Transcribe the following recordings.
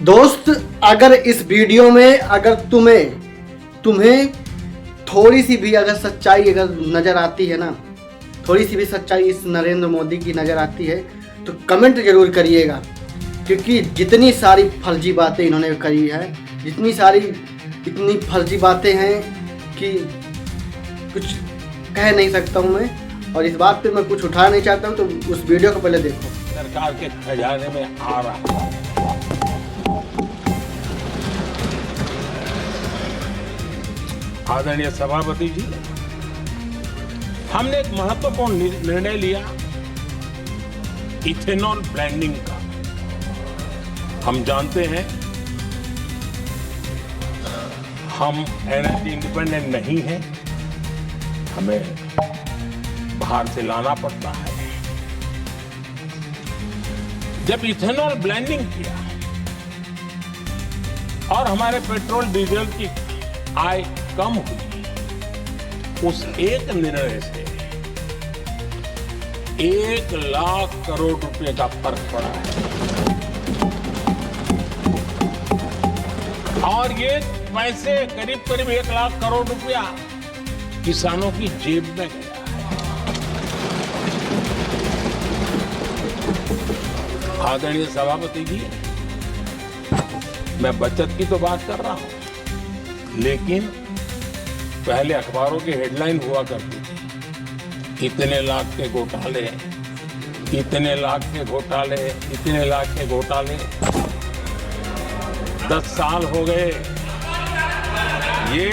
दोस्त, अगर इस वीडियो में अगर तुम्हें थोड़ी सी भी अगर सच्चाई अगर नज़र आती है ना, थोड़ी सी भी सच्चाई इस नरेंद्र मोदी की नज़र आती है तो कमेंट जरूर करिएगा। क्योंकि जितनी सारी फर्जी बातें इन्होंने करी है, इतनी फर्जी बातें हैं कि कुछ कह नहीं सकता हूँ मैं, और इस बात पे मैं कुछ उठा नहीं चाहता हूँ। तो उस वीडियो को पहले देखो। सरकार के खजाने में आ रहा है। आदरणीय सभापति जी, हमने एक महत्वपूर्ण निर्णय लिया इथेनॉल ब्लेंडिंग का। हम जानते हैं हम एनर्जी इंडिपेंडेंट नहीं हैं, हमें बाहर से लाना पड़ता है। जब इथेनॉल ब्लेंडिंग किया और हमारे पेट्रोल डीजल की आय कम हुई, उस एक निर्णय से 1 लाख करोड़ रुपए का फर्क पड़ा है। और ये पैसे करीब 1 लाख करोड़ रुपया किसानों की जेब में गया है। आदरणीय सभापति जी, मैं बचत की तो बात कर रहा हूं, लेकिन पहले अखबारों की हेडलाइन हुआ करती थी, इतने लाख के घोटाले, इतने लाख के घोटाले, इतने लाख के घोटाले। 10 साल हो गए, ये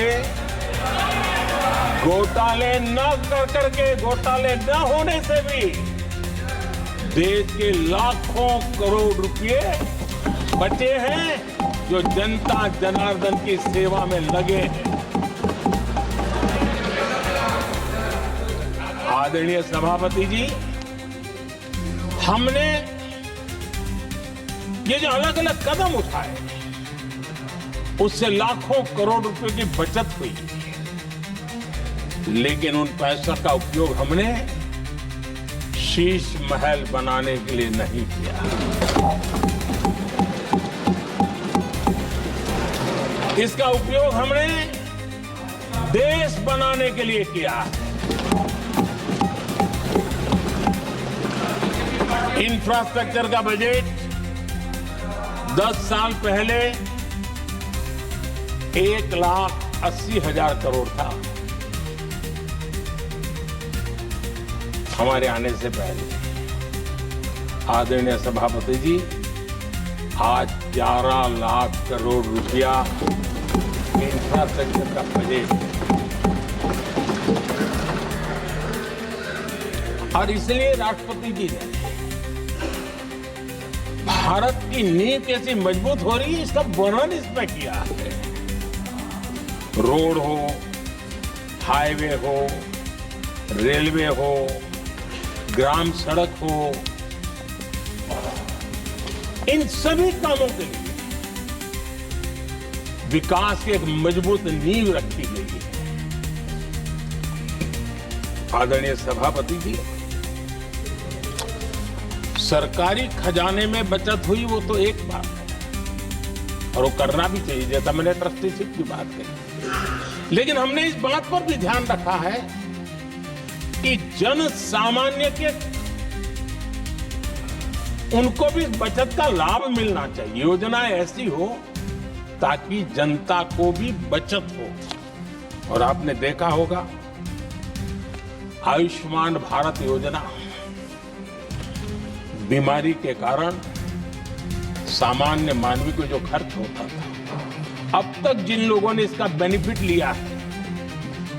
घोटाले न करके, घोटाले न होने से भी देश के लाखों करोड़ रुपए बचे हैं, जो जनता जनार्दन की सेवा में लगे हैं। आदरणीय सभापति जी, हमने ये जो अलग अलग कदम उठाए, उससे लाखों करोड़ रुपए की बचत हुई, लेकिन उन पैसों का उपयोग हमने शीश महल बनाने के लिए नहीं किया। इसका उपयोग हमने देश बनाने के लिए किया। इंफ्रास्ट्रक्चर का बजट 10 साल पहले 1,80,000 करोड़ था, हमारे आने से पहले। आदरणीय सभापति जी, आज 11 लाख करोड़ रुपया इंफ्रास्ट्रक्चर का बजट, और इसलिए राष्ट्रपति जी ने भारत की नींव कैसी मजबूत हो रही है, इसका वर्णन इसमें किया है। रोड हो, हाईवे हो, रेलवे हो, ग्राम सड़क हो, इन सभी कामों के लिए विकास की एक मजबूत नींव रखी गई है। आदरणीय सभापति जी, सरकारी खजाने में बचत हुई वो तो एक बात है, और वो करना भी चाहिए, जैसा मैंने ट्रस्टीशिप की बात कही। लेकिन हमने इस बात पर भी ध्यान रखा है कि जन सामान्य के उनको भी बचत का लाभ मिलना चाहिए। योजनाएं ऐसी हो ताकि जनता को भी बचत हो। और आपने देखा होगा, आयुष्मान भारत योजना बीमारी के कारण सामान्य मानवी को जो खर्च होता था, अब तक जिन लोगों ने इसका बेनिफिट लिया है,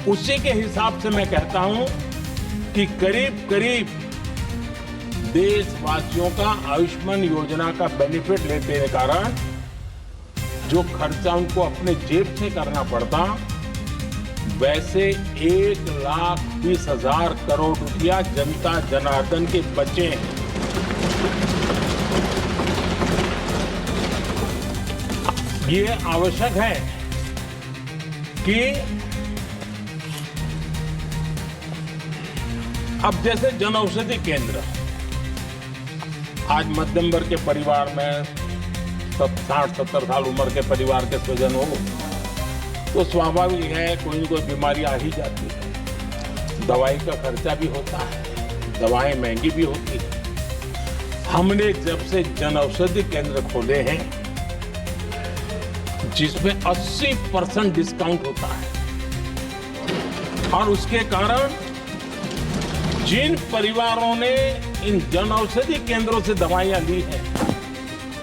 उसी के हिसाब से मैं कहता हूं कि करीब देशवासियों का आयुष्मान योजना का बेनिफिट लेने के कारण जो खर्चा उनको अपने जेब से करना पड़ता, वैसे 1,20,000 करोड़ रुपया जनता जनार्दन के बचे हैं। ये आवश्यक है कि अब जैसे जनऔषधि केंद्र, आज मध्यम वर्ग के परिवार में 60-70 साल उम्र के परिवार के स्वजन हो तो स्वाभाविक है कोई न कोई बीमारी आ ही जाती है। दवाई का खर्चा भी होता है, दवाएं महंगी भी होती है। हमने जब से जन औषधि केंद्र खोले हैं जिसमें 80% डिस्काउंट होता है और उसके कारण जिन परिवारों ने इन जन औषधि केंद्रों से दवाइयां ली हैं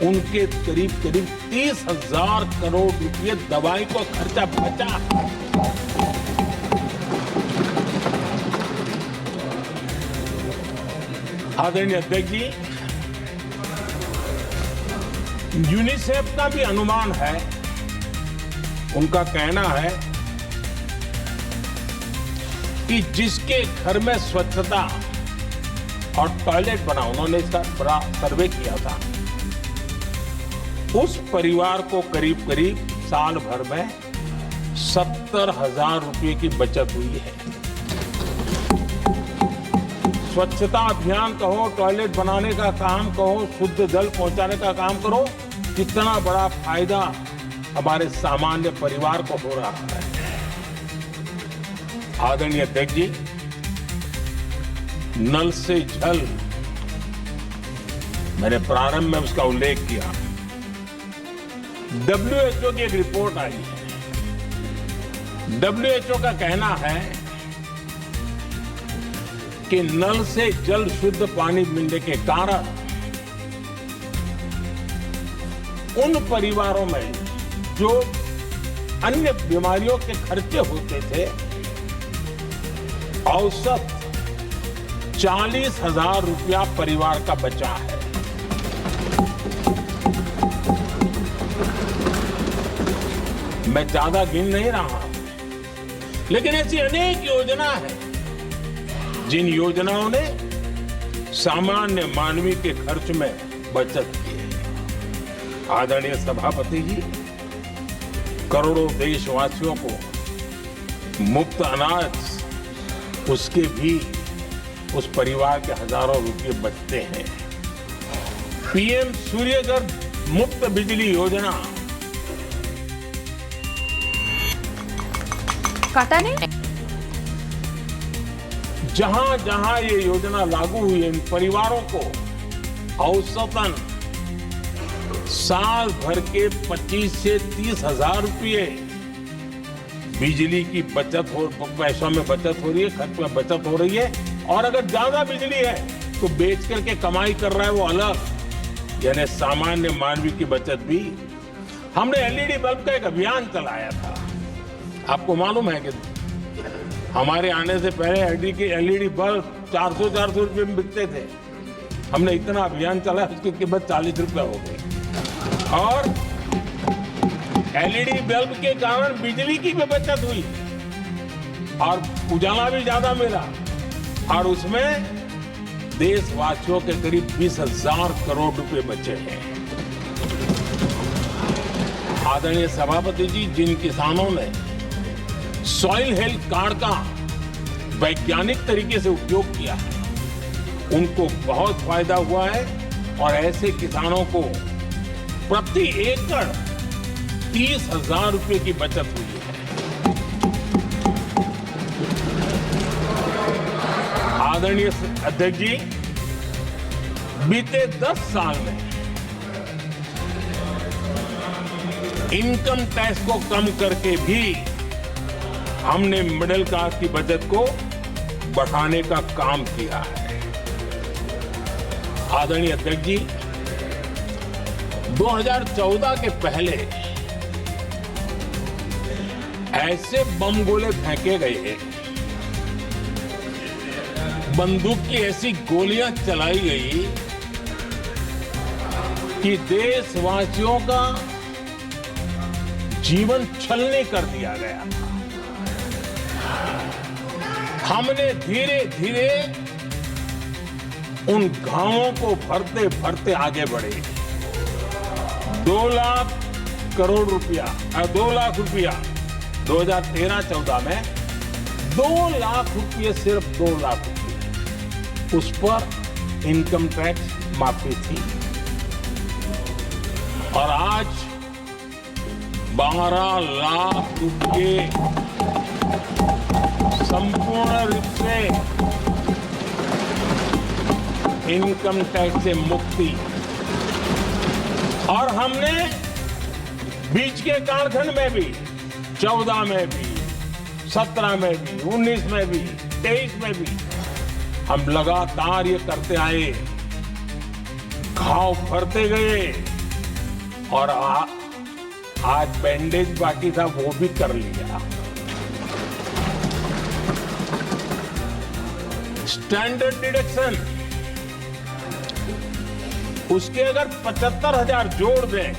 उनके करीब 30,000 करोड़ रुपए दवाई को खर्चा बचा। आदरणीय अध्यक्ष जी, यूनिसेफ का भी अनुमान है, उनका कहना है कि जिसके घर में स्वच्छता और टॉयलेट बना, उन्होंने इसका बड़ा सर्वे किया था, उस परिवार को करीब साल भर में 70,000 रुपए की बचत हुई है। स्वच्छता अभियान कहो, टॉयलेट बनाने का काम कहो, शुद्ध जल पहुंचाने का काम करो, कितना बड़ा फायदा हमारे सामान्य परिवार को हो रहा है। आदरणीय अध्यक्ष जी, नल से जल, मैंने प्रारंभ में उसका उल्लेख किया। WHO की एक रिपोर्ट आई है। WHO का कहना है कि नल से जल शुद्ध पानी मिलने के कारण उन परिवारों में जो अन्य बीमारियों के खर्चे होते थे, औसत 40,000 रुपया परिवार का बचा है। मैं ज्यादा गिन नहीं रहा हूं, लेकिन ऐसी अनेक योजना है जिन योजनाओं ने सामान्य मानवी के खर्च में बचत की है। आदरणीय सभापति जी, करोड़ों देशवासियों को मुफ्त अनाज, उसके भी उस परिवार के हजारों रुपए बचते हैं। PM सूर्यघर मुफ्त बिजली योजना, काटा नहीं, जहां जहां ये योजना लागू हुई है, इन परिवारों को औसतन साल भर के 25 से 30,000 रुपये बिजली की बचत हो, पैसों में बचत हो रही है, खर्च में बचत हो रही है। और अगर ज्यादा बिजली है तो बेच करके कमाई कर रहा है वो अलग, यानी सामान्य मानवी की बचत भी। हमने LED बल्ब का एक अभियान चलाया था। आपको मालूम है कि हमारे आने से पहले LED बल्ब 400 रुपए में बिकते थे। हमने इतना अभियान चलाया, उसकी कीमत 40 रुपए हो गई और LED बल्ब के कारण बिजली की भी बचत हुई और उजाला भी ज्यादा मिला और उसमें देशवासियों के करीब 20,000 करोड़ रुपए बचे हैं। आदरणीय सभापति जी, जिन किसानों ने सॉइल हेल्थ कार्ड का वैज्ञानिक तरीके से उपयोग किया है, उनको बहुत फायदा हुआ है और ऐसे किसानों को प्रति एकड़ 30,000 रुपए की बचत हुई है। आदरणीय अध्यक्ष जी, बीते 10 साल में इनकम टैक्स को कम करके भी हमने मिडिल क्लास की बचत को बढ़ाने का काम किया है। आदरणीय अध्यक्ष जी, 2014 के पहले ऐसे बम गोले फेंके गए, बंदूक की ऐसी गोलियां चलाई गई कि देशवासियों का जीवन छलनी कर दिया गया था। हमने धीरे धीरे उन घावों को भरते भरते आगे बढ़े। 2 लाख करोड़ रुपया, 2 लाख रुपया 2013-14 में 2 लाख रुपये, सिर्फ 2 लाख रुपये उस पर इनकम टैक्स माफी थी और आज 12 लाख रुपये संपूर्ण रूप से इनकम टैक्स से मुक्ति। और हमने बीच के कालखंड में भी 14 में भी, 17 में भी, 19 में भी, 23 में भी हम लगातार ये करते आए, घाव भरते गए और आज बैंडेज बाकी था वो भी कर लिया। स्टैंडर्ड डिडक्शन उसके अगर 75,000 जोड़ दें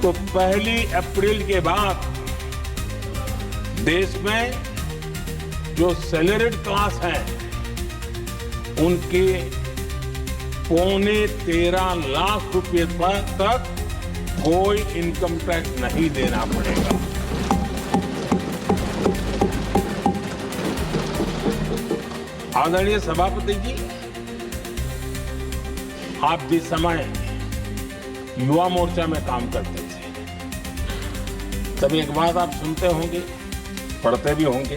तो 1 अप्रैल के बाद देश में जो सैलरीड क्लास है उनके 13.25 लाख रुपए तक कोई इनकम टैक्स नहीं देना पड़ेगा। आदरणीय सभापति जी, आप जिस समय युवा मोर्चा में काम करते थे तब एक बात आप सुनते होंगे, पढ़ते भी होंगे।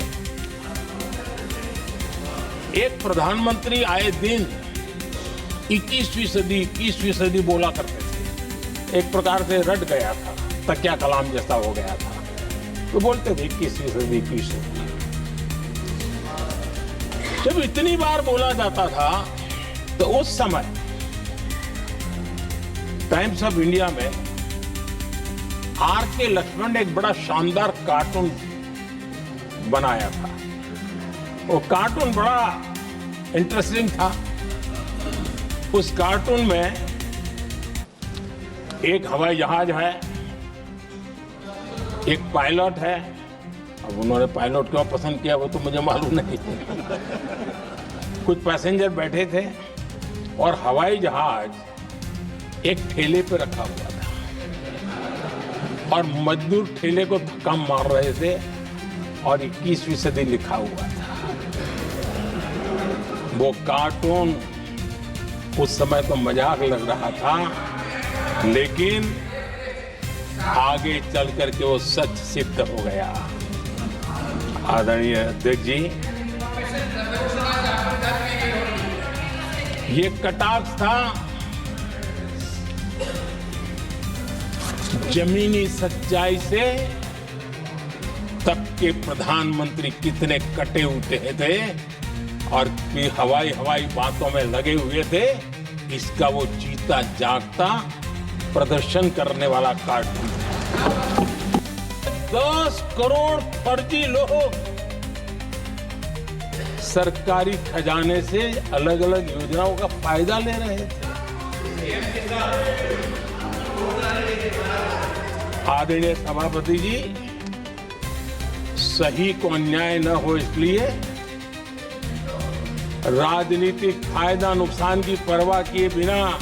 एक प्रधानमंत्री आए दिन 21वीं सदी बोला करते थे। एक प्रकार से रट गया था, तकिया कलाम जैसा हो गया था, तो बोलते थे 21वीं सदी। जब इतनी बार बोला जाता था तो उस समय टाइम्स ऑफ इंडिया में R.K. लक्ष्मण ने एक बड़ा शानदार कार्टून बनाया था। वो कार्टून बड़ा इंटरेस्टिंग था। उस कार्टून में एक हवाई जहाज है, एक पायलट है। अब उन्होंने पायलट क्यों पसंद किया वो तो मुझे मालूम नहीं। कुछ पैसेंजर बैठे थे और हवाई जहाज एक ठेले पे रखा हुआ था और मजदूर ठेले को धक्का मार रहे थे और 21वीं सदी लिखा हुआ था। वो कार्टून उस समय तो मजाक लग रहा था, लेकिन आगे चल करके वो सच सिद्ध हो गया। आदरणीय अध्यक्ष जी, ये कटाक्ष था जमीनी सच्चाई से। तब के प्रधानमंत्री कितने कटे उठे थे और हवाई बातों में लगे हुए थे, इसका वो जीता जागता प्रदर्शन करने वाला कार्टून। 10 करोड़ फर्जी लोग सरकारी खजाने से अलग अलग योजनाओं का फायदा ले रहे थे। आदरणीय सभापति जी, सही को अन्याय न हो इसलिए राजनीतिक फायदा नुकसान की परवाह किए बिना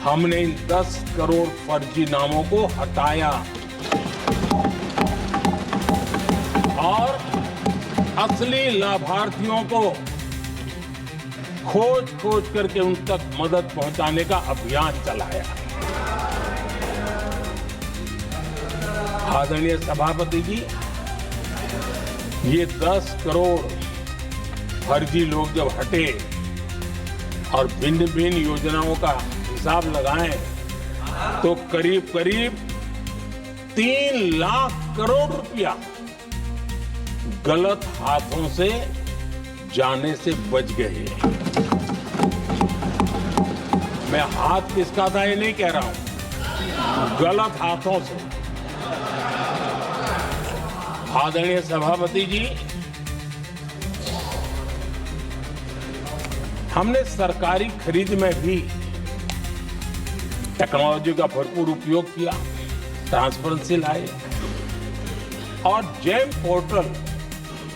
हमने इन 10 करोड़ फर्जी नामों को हटाया और असली लाभार्थियों को खोज करके उन तक मदद पहुंचाने का अभियान चलाया। आदरणीय सभापति जी, ये 10 करोड़ फर्जी लोग जब हटे और भिन्न भिन्न योजनाओं का हिसाब लगाएं तो करीब 3 लाख करोड़ रुपया गलत हाथों से जाने से बच गए। मैं हाथ किसका था ये नहीं कह रहा हूं, गलत हाथों से। आदरणीय सभापति जी, हमने सरकारी खरीद में भी टेक्नोलॉजी का भरपूर उपयोग किया, ट्रांसपेरेंसी लाए और जेम पोर्टल,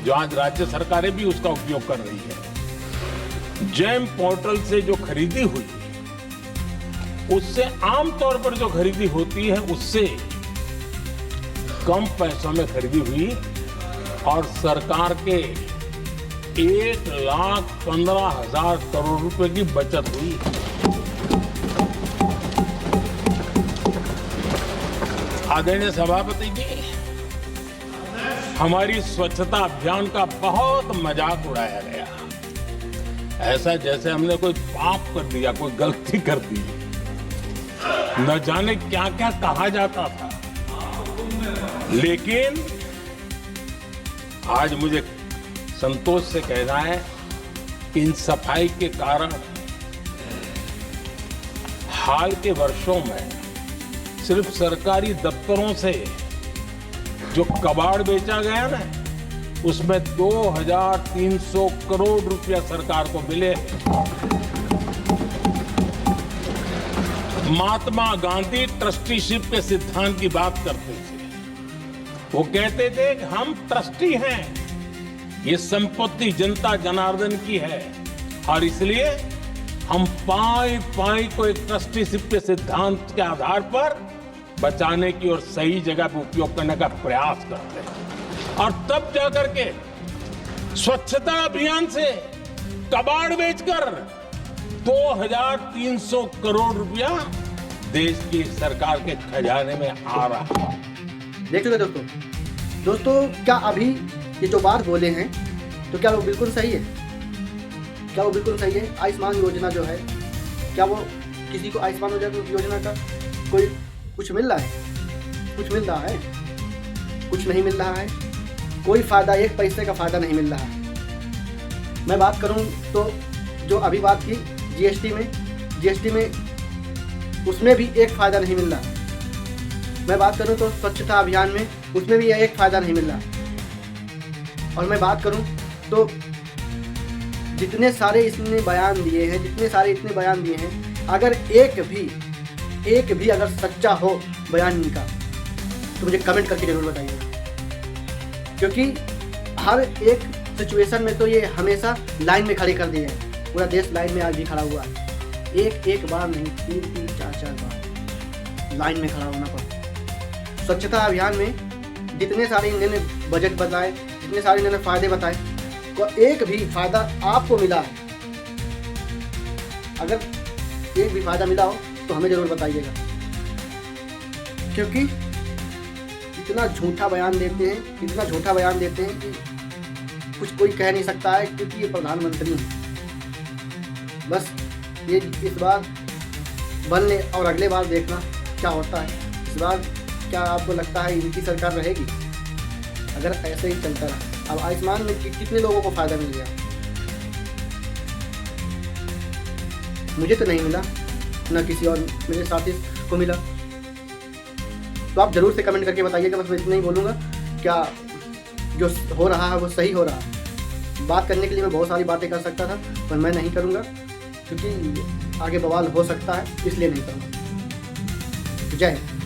जो आज राज्य सरकारें भी उसका उपयोग कर रही है, जेम पोर्टल से जो खरीदी हुई उससे आमतौर पर जो खरीदी होती है उससे कम पैसों में खरीदी हुई और सरकार के 1,15,000 करोड़ रुपए की बचत हुई। आदरणीय सभापति जी, हमारी स्वच्छता अभियान का बहुत मजाक उड़ाया गया, ऐसा जैसे हमने कोई पाप कर दिया, कोई गलती कर दी। न जाने क्या क्या कहा जाता था, लेकिन आज मुझे संतोष से कहना है कि इन सफाई के कारण हाल के वर्षों में सिर्फ सरकारी दफ्तरों से जो कबाड़ बेचा गया ना, उसमें 2300 करोड़ रुपया सरकार को मिले। महात्मा गांधी ट्रस्टीशिप के सिद्धांत की बात करते थे। वो कहते थे कि हम ट्रस्टी हैं, ये संपत्ति जनता जनार्दन की है और इसलिए हम पाई पाई को एक ट्रस्टीशिप के सिद्धांत के आधार पर बचाने की और सही जगह पर उपयोग करने का प्रयास करते हैं। और तब जाकर के स्वच्छता अभियान से कबाड़ बेचकर 2300 करोड़ रुपया देश की सरकार के खजाने में आ रहा है। देख लो दोस्तों, क्या अभी ये जो बात बोले हैं तो क्या वो बिल्कुल सही है? क्या वो बिल्कुल सही है? आयुष्मान योजना जो है, क्या वो किसी को आयुष्मान योजना का कोई कुछ मिल रहा है? कुछ मिल रहा है? कुछ नहीं मिल रहा है। कोई फायदा, एक पैसे का फायदा नहीं मिल रहा है। मैं बात करूं तो जो अभी बात की जीएसटी में उसमें भी एक फायदा नहीं मिल रहा। मैं बात करूं तो स्वच्छता अभियान में उसमें भी एक फायदा नहीं मिल रहा। और मैं बात करूं तो जितने सारे इसने बयान दिए हैं, अगर एक भी अगर सच्चा हो बयान इनका तो मुझे कमेंट करके जरूर बताइएगा, क्योंकि हर एक सिचुएशन में तो ये हमेशा लाइन में खड़े कर दिए हैं। पूरा देश लाइन में आज भी खड़ा हुआ है। एक बार नहीं, 3 4 बार लाइन में खड़ा होना पड़ा। स्वच्छता अभियान में जितने सारे इन्होंने बजट बताए, जितने सारे इन्होंने फायदे बताए, तो एक भी फायदा आपको मिला है? अगर एक भी फायदा मिला हो तो हमें जरूर बताइएगा, क्योंकि इतना झूठा बयान देते हैं कि कुछ कोई कह नहीं सकता है, क्योंकि ये प्रधानमंत्री हैं। बस ये इस बार बनने और अगले बार देखना क्या होता है। इस बार क्या आपको लगता है इनकी सरकार रहेगी अगर ऐसे ही चलता रहा? अब आयुष्मान में कितने लोगों को फायदा मिल गया? मुझे तो नहीं मिला, ना किसी और मेरे साथी को मिला। तो आप जरूर से कमेंट करके बताइएगा। बस मैं इतना ही बोलूँगा, क्या जो हो रहा है वो सही हो रहा है? बात करने के लिए मैं बहुत सारी बातें कर सकता था, पर मैं नहीं करूँगा, क्योंकि आगे बवाल हो सकता है, इसलिए नहीं करूँगा। जय हिंद।